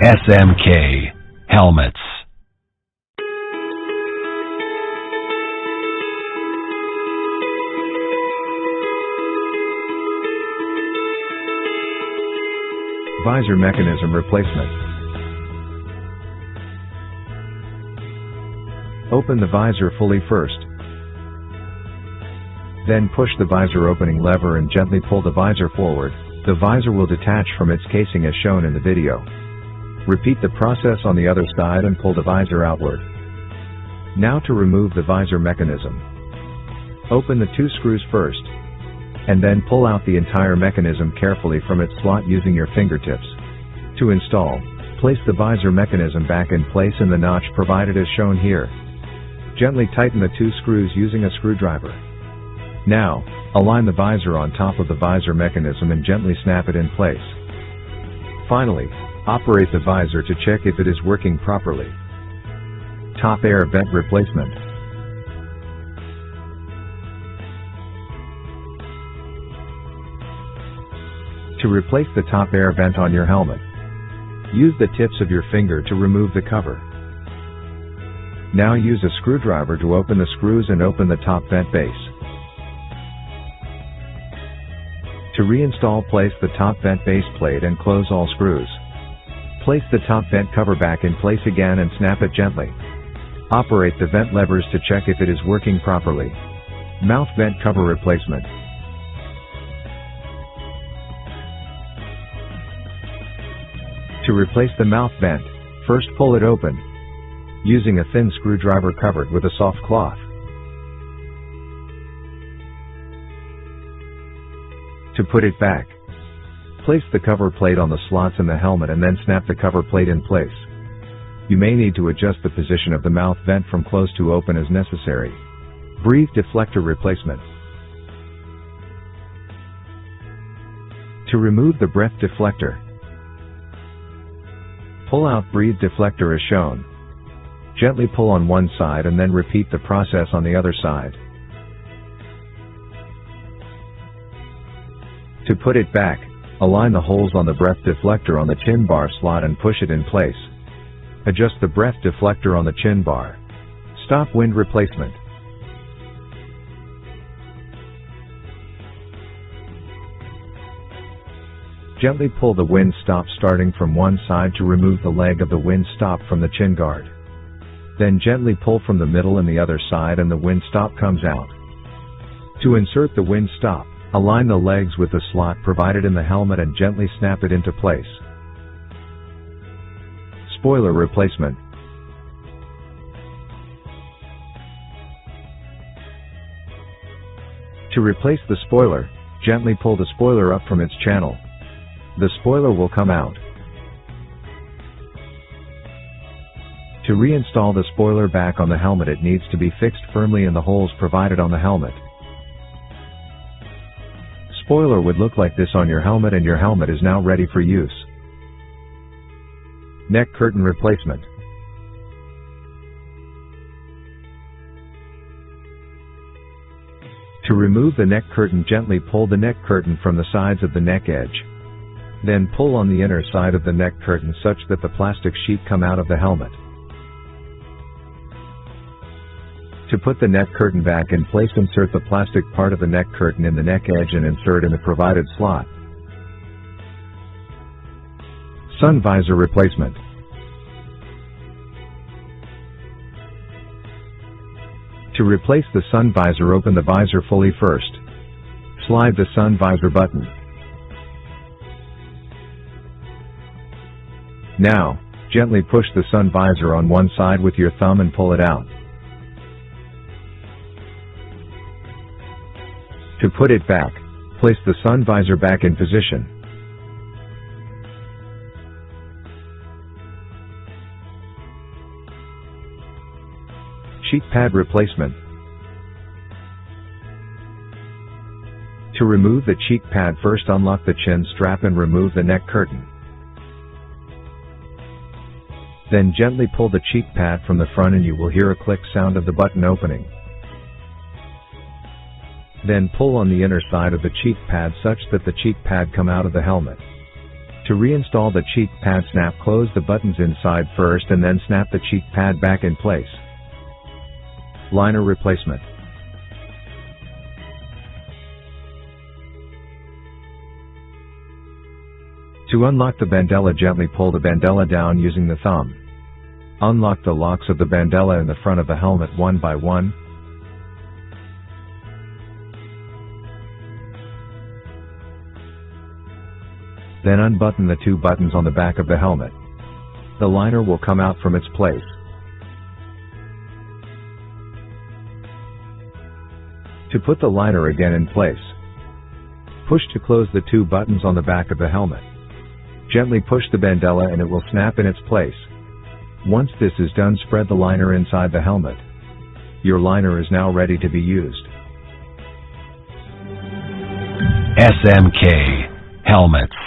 SMK Helmets. Visor mechanism replacement. Open the visor fully first. Then push the visor opening lever and gently pull the visor forward. The visor will detach from its casing as shown in the video. Repeat the process on the other side and pull the visor outward. Now to remove the visor mechanism. Open the two screws first, and then pull out the entire mechanism carefully from its slot using your fingertips. To install, place the visor mechanism back in place in the notch provided as shown here. Gently tighten the two screws using a screwdriver. Now, align the visor on top of the visor mechanism and gently snap it in place. Finally, operate the visor to check if it is working properly. Top air vent replacement. To replace the top air vent on your helmet, use the tips of your finger to remove the cover. Now use a screwdriver to open the screws and open the top vent base. To reinstall, place the top vent base plate and close all screws. Place the top vent cover back in place again and snap it gently. Operate the vent levers to check if it is working properly. Mouth vent cover replacement. To replace the mouth vent, first pull it open, using a thin screwdriver covered with a soft cloth. To put it back, place the cover plate on the slots in the helmet and then snap the cover plate in place. You may need to adjust the position of the mouth vent from close to open as necessary. Breathe deflector replacement. To remove the breath deflector, pull out breathe deflector as shown. Gently pull on one side and then repeat the process on the other side. To put it back, align the holes on the breath deflector on the chin bar slot and push it in place. Adjust the breath deflector on the chin bar. Stop wind replacement. Gently pull the wind stop starting from one side to remove the leg of the wind stop from the chin guard. Then gently pull from the middle and the other side and the wind stop comes out. To insert the wind stop, align the legs with the slot provided in the helmet and gently snap it into place. Spoiler replacement. To replace the spoiler, gently pull the spoiler up from its channel. The spoiler will come out. To reinstall the spoiler back on the helmet, it needs to be fixed firmly in the holes provided on the helmet. Spoiler would look like this on your helmet and your helmet is now ready for use. Neck curtain replacement. To remove the neck curtain, gently pull the neck curtain from the sides of the neck edge. Then pull on the inner side of the neck curtain such that the plastic sheet come out of the helmet. To put the neck curtain back in place, insert the plastic part of the neck curtain in the neck edge and insert in the provided slot. Sun visor replacement. To replace the sun visor, open the visor fully first. Slide the sun visor button. Now, gently push the sun visor on one side with your thumb and pull it out. To put it back, place the sun visor back in position. Cheek pad replacement. To remove the cheek pad, first unlock the chin strap and remove the neck curtain. Then gently pull the cheek pad from the front and you will hear a click sound of the button opening. Then pull on the inner side of the cheek pad such that the cheek pad come out of the helmet. To reinstall the cheek pad, snap close the buttons inside first and then snap the cheek pad back in place. Liner replacement. To unlock the bandella, gently pull the bandella down using the thumb. Unlock the locks of the bandella in the front of the helmet one by one. Then unbutton the 2 buttons on the back of the helmet. The liner will come out from its place. To put the liner again in place, push to close the 2 buttons on the back of the helmet. Gently push the bandella and it will snap in its place. Once this is done, spread the liner inside the helmet. Your liner is now ready to be used. SMK Helmets.